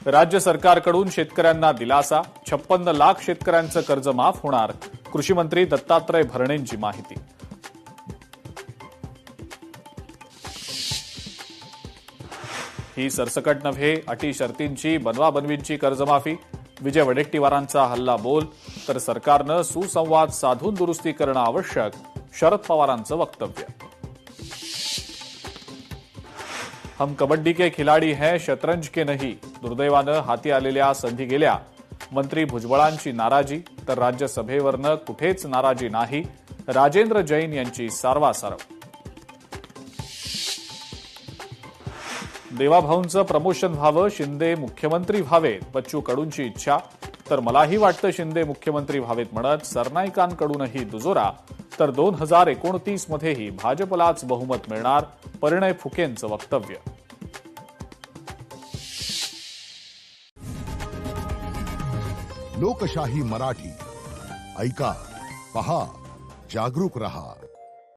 राज्य सरकारकडून शेतकऱ्यांना दिलासा, 56 लाख शेतकऱ्यांचं कर्ज माफ होणार, कृषी मंत्री दत्तात्रय भरणेंची माहिती. ही सरसकट नव्हे, अटी शर्तींची बनवाबनवींची कर्जमाफी. विजय वडेट्टीवारांचा हल्ला बोल, तर सरकारनं सुसंवाद साधून दुरुस्ती करणं आवश्यक, शरद पवारांचं वक्तव्य. हम कबड्डी के खिलाडी हैं, शतरंज के नहीं. दुर्दैवानं हाती आलेल्या संधी गेल्या. मंत्री भुजबळांची नाराजी, तर राज्यसभेवरनं कुठेच नाराजी नाही. राजेंद्र जैन यांची सारवासारव. देवाभाऊंचं प्रमोशन व्हावं, शिंदे मुख्यमंत्री व्हावेत, बच्चू कडूंची इच्छा. तर मलाही वाटतं शिंदे मुख्यमंत्री व्हावेत म्हणत सरनाईकांकडूनही दुजोरा. तर 2029 मध्येही भाजपलाच बहुमत मिळणार, परिणय फुकेंचं वक्तव्य. लोकशाही मराठी ऐका, पहा, जागरूक रहा.